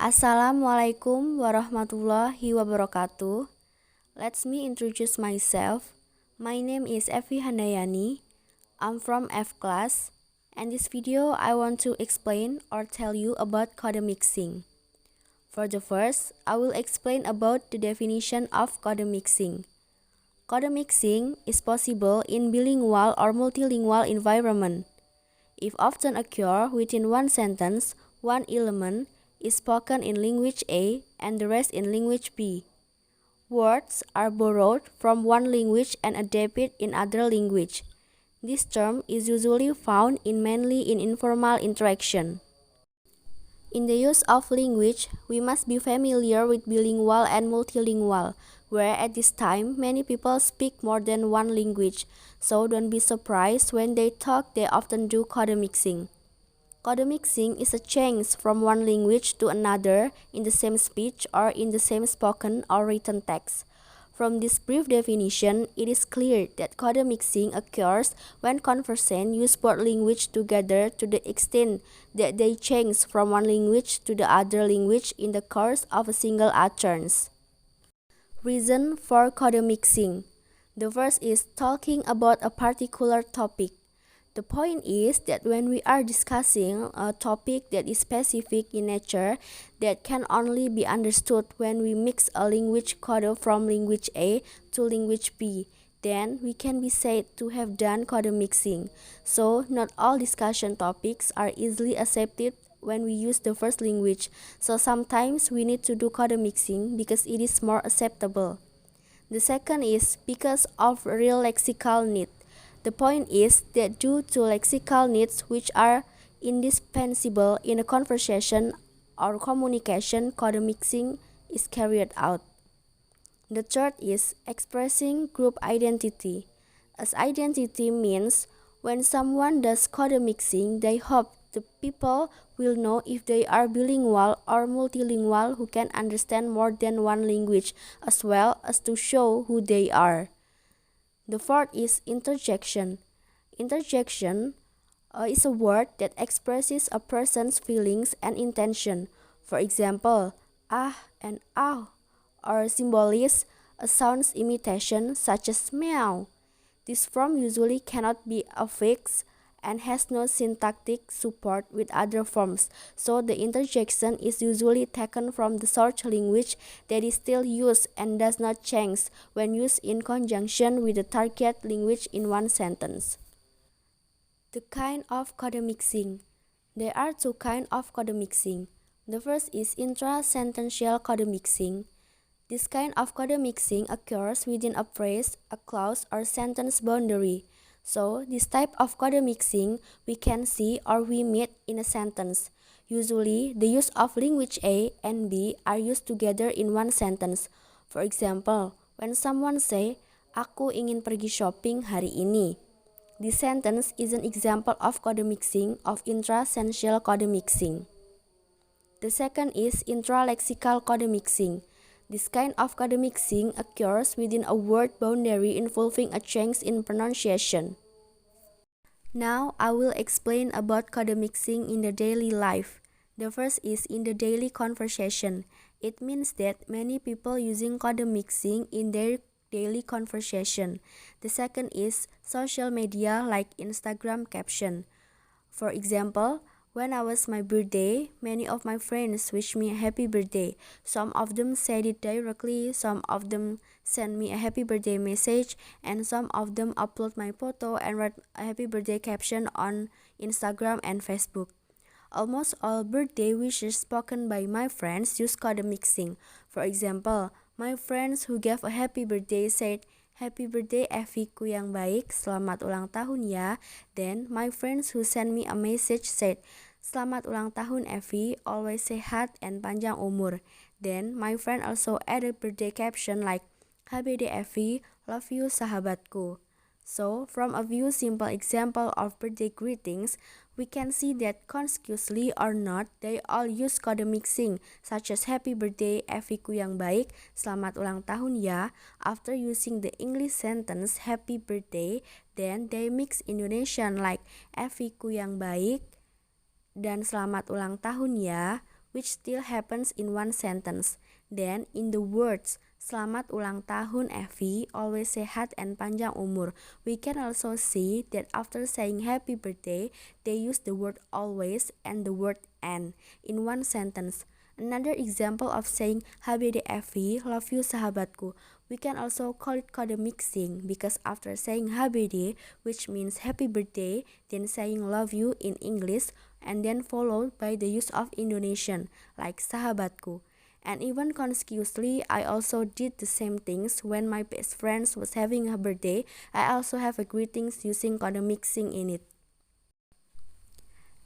Assalamualaikum warahmatullahi wabarakatuh. Let me introduce myself. My name is Evi Handayani. I'm from F class. And this video I want to explain or tell you about code mixing. For the first, I will explain about the definition of code mixing. Code mixing is possible in bilingual or multilingual environment. It often occurs within one sentence, one element is spoken in language A and the rest in language B. Words are borrowed from one language and adapted in other language. This term is usually found mainly in informal interaction. In the use of language, we must be familiar with bilingual and multilingual, where at this time many people speak more than one language, so don't be surprised when they talk they often do code mixing. Code mixing is a change from one language to another in the same speech or in the same spoken or written text. From this brief definition, it is clear that code mixing occurs when conversants use both languages together to the extent that they change from one language to the other language in the course of a single utterance. Reason for code mixing. The first is talking about a particular topic. The point is that when we are discussing a topic that is specific in nature that can only be understood when we mix a language code from language A to language B, then we can be said to have done code mixing. So not all discussion topics are easily accepted when we use the first language, so sometimes we need to do code mixing because it is more acceptable. The second is because of real lexical need. The point is that due to lexical needs which are indispensable in a conversation or communication, code mixing is carried out. The third is expressing group identity. As identity means when someone does code mixing, they hope the people will know if they are bilingual or multilingual who can understand more than one language as well as to show who they are. The fourth is interjection. Interjection is a word that expresses a person's feelings and intention. For example, ah and ow, or symbolize a sound imitation such as meow. This form usually cannot be affixed and has no syntactic support with other forms, so the interjection is usually taken from the source language that is still used and does not change when used in conjunction with the target language in one sentence. The kind of code mixing. There are two kinds of code mixing. The first is intra-sentential code mixing. This kind of code mixing occurs within a phrase, a clause, or sentence boundary. So, this type of code mixing we can see or we meet in a sentence. Usually, the use of language A and B are used together in one sentence. For example, when someone say, "Aku ingin pergi shopping hari ini." This sentence is an example of code mixing of intra-sentential code mixing. The second is intralexical code mixing. This kind of code mixing occurs within a word boundary involving a change in pronunciation. Now I will explain about code mixing in the daily life. The first is in the daily conversation. It means that many people using code mixing in their daily conversation. The second is social media like Instagram caption. For example, when I was my birthday, many of my friends wished me a happy birthday. Some of them said it directly, some of them sent me a happy birthday message, and some of them upload my photo and write a happy birthday caption on Instagram and Facebook. Almost all birthday wishes spoken by my friends use code mixing. For example, my friends who gave a happy birthday said, "Happy birthday Eviku yang baik, selamat ulang tahun ya." Then my friends who sent me a message said, "Selamat ulang tahun Evi, always sehat and panjang umur." Then my friend also added birthday caption like, "HBD Evi, love you sahabatku." So, from a few simple example of birthday greetings, we can see that consciously or not, they all use code mixing, such as happy birthday Eviku yang baik, selamat ulang tahun ya. After using the English sentence happy birthday, then they mix Indonesian like Eviku yang baik dan selamat ulang tahun ya which still happens in one sentence. Then, in the words, Selamat ulang tahun Effie, always sehat and panjang umur, we can also see that after saying happy birthday, they use the word always and the word and in one sentence. Another example of saying HBD Effie, love you sahabatku. We can also call it code mixing because after saying HBD, which means happy birthday, then saying love you in English and then followed by the use of Indonesian like sahabatku. And even consciously, I also did the same things when my best friend was having a birthday. I also have a greetings using code mixing in it.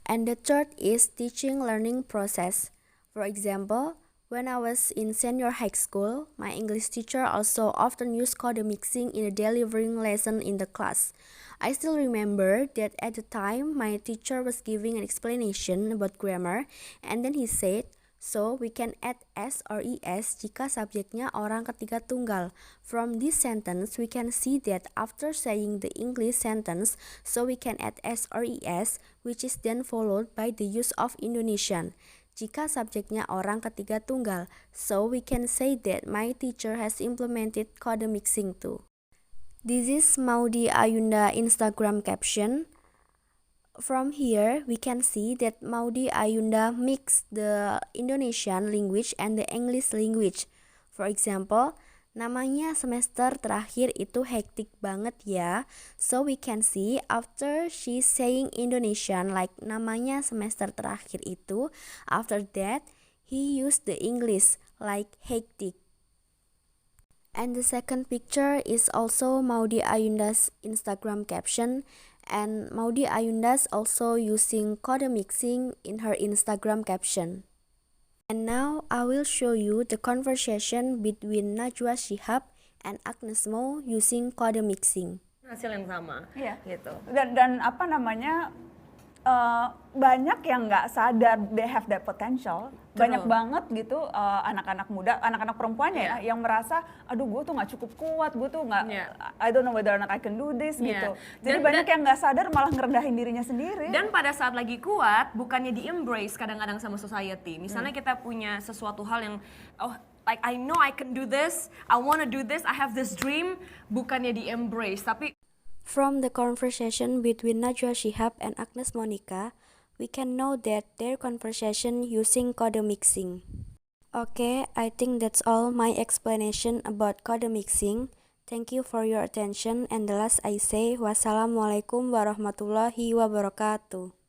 And the third is teaching learning process. For example, when I was in senior high school, my English teacher also often used code mixing in a delivering lesson in the class. I still remember that at the time my teacher was giving an explanation about grammar and then he said, so we can add s or es jika subjeknya orang ketiga tunggal. From this sentence, we can see that after saying the English sentence, so we can add s or es, which is then followed by the use of Indonesian. Jika subjeknya orang ketiga tunggal, so we can say that my teacher has implemented code mixing too. This is Maudy Ayunda Instagram caption. From here, we can see that Maudy Ayunda mixed the Indonesian language and the English language. For example, namanya semester terakhir itu hektik banget ya. So we can see after she saying Indonesian like namanya semester terakhir itu, after that he used the English like hectic. And the second picture is also Maudy Ayunda's Instagram caption, and Maudy Ayunda's also using code mixing in her Instagram caption. And now I will show you the conversation between Najwa Shihab and Agnes Mo using code mixing. Hasil yang sama, gitu. Dan apa namanya, banyak yang nggak sadar they have that potential. Banyak banget gitu anak-anak muda, anak-anak perempuannya ya, yang merasa, aduh gue tuh nggak cukup kuat, gue tuh nggak, I don't know whether or not I can do this gitu. Jadi banyak yang nggak sadar malah ngerendahin dirinya sendiri. Dan pada saat lagi kuat, bukannya di-embrace kadang-kadang sama society. Misalnya kita punya sesuatu hal yang, oh like I know I can do this, I wanna do this, I have this dream, bukannya di-embrace, tapi from the conversation between Najwa Shihab and Agnes Monica, we can know that their conversation using code mixing. Okay, I think that's all my explanation about code mixing. Thank you for your attention, and the last I say, wassalamualaikum warahmatullahi wabarakatuh.